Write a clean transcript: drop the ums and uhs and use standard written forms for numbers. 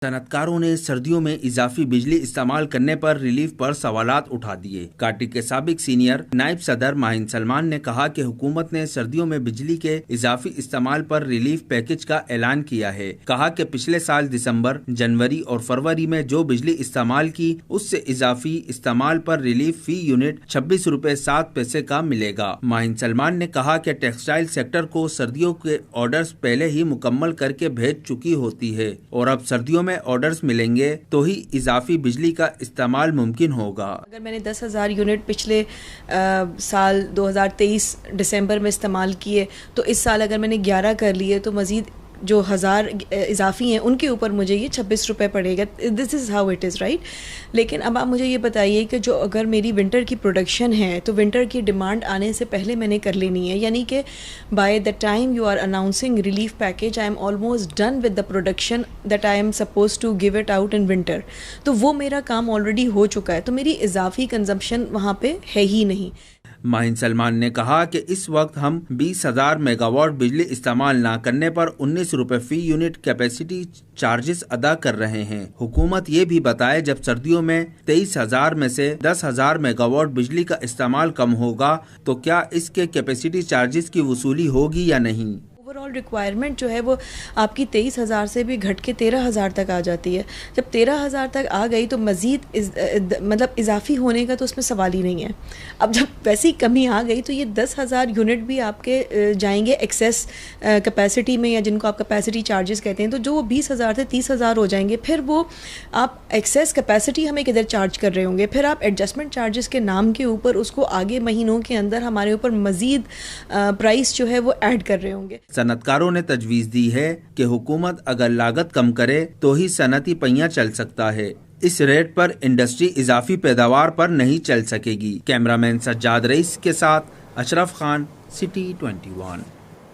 صنعتکاروں نے سردیوں میں اضافی بجلی استعمال کرنے پر ریلیف پر سوالات اٹھا دیے۔ کاٹی کے سابق سینئر نائب صدر ماہین سلمان نے کہا کہ حکومت نے سردیوں میں بجلی کے اضافی استعمال پر ریلیف پیکج کا اعلان کیا ہے۔ کہا کہ پچھلے سال دسمبر، جنوری اور فروری میں جو بجلی استعمال کی اس سے اضافی استعمال پر ریلیف فی یونٹ 26 روپے 7 پیسے کا ملے گا۔ ماہین سلمان نے کہا کہ ٹیکسٹائل سیکٹر کو سردیوں کے آرڈرز پہلے ہی مکمل کر کے بھیج چکی ہوتی ہے اور اب سردیوں میں آرڈرز ملیں گے تو ہی اضافی بجلی کا استعمال ممکن ہوگا۔ اگر میں نے 10,000 یونٹ پچھلے سال 2023 دسمبر میں استعمال کیے تو اس سال اگر میں نے 11 کر لیے تو مزید جو 1000 اضافی ہیں ان کے اوپر مجھے یہ 26 روپے پڑے گا۔ This is how it is right. لیکن اب آپ مجھے یہ بتائیے کہ جو اگر میری ونٹر کی پروڈکشن ہے تو ونٹر کی ڈیمانڈ آنے سے پہلے میں نے کر لینی ہے، یعنی کہ by the time you are announcing relief package I am almost done with the production that I am suppose to give it out in winter, تو وہ میرا کام آلریڈی ہو چکا ہے، تو میری اضافی کنزمپشن وہاں پہ ہے ہی نہیں۔ ماہین سلمان نے کہا کہ اس وقت ہم 20,000 میگا واٹ بجلی استعمال نہ کرنے پر 19 روپے فی یونٹ کیپیسٹی چارجز ادا کر رہے ہیں۔ حکومت یہ بھی بتائے جب سردیوں میں 23,000 میں سے 10,000 میگا واٹ بجلی کا استعمال کم ہوگا تو کیا اس کے کیپیسٹی چارجز کی وصولی ہوگی یا نہیں؟ اوورآل ریکوائرمنٹ جو ہے وہ آپ کی 23,000 سے بھی گھٹ کے 13,000 تک آ جاتی ہے۔ جب 13,000 تک آ گئی تو مزید مطلب اضافی ہونے کا تو اس میں سوال ہی نہیں ہے۔ اب جب ویسی کمی آ گئی تو یہ 10,000 یونٹ بھی آپ کے جائیں گے ایکسیس کیپیسٹی میں، یا جن کو آپ کیپیسٹی چارجز کہتے ہیں، تو جو وہ 20,000 سے 30,000 ہو جائیں گے، پھر وہ آپ ایکسیس کیپیسٹی ہمیں کدھر چارج کر رہے ہوں گے، پھر آپ ایڈجسٹمنٹ چارجز کے نام کے اوپر اس کو آگے مہینوں کے اندر ہمارے اوپر مزید پرائس جو ہے وہ ایڈ کر رہے ہوں گے۔ صنعتکاروں نے تجویز دی ہے کہ حکومت اگر لاگت کم کرے تو ہی صنعتی پہیہ چل سکتا ہے، اس ریٹ پر انڈسٹری اضافی پیداوار پر نہیں چل سکے گی۔ کیمرہ مین سجاد رئیس کے ساتھ اشرف خان، سٹی 21۔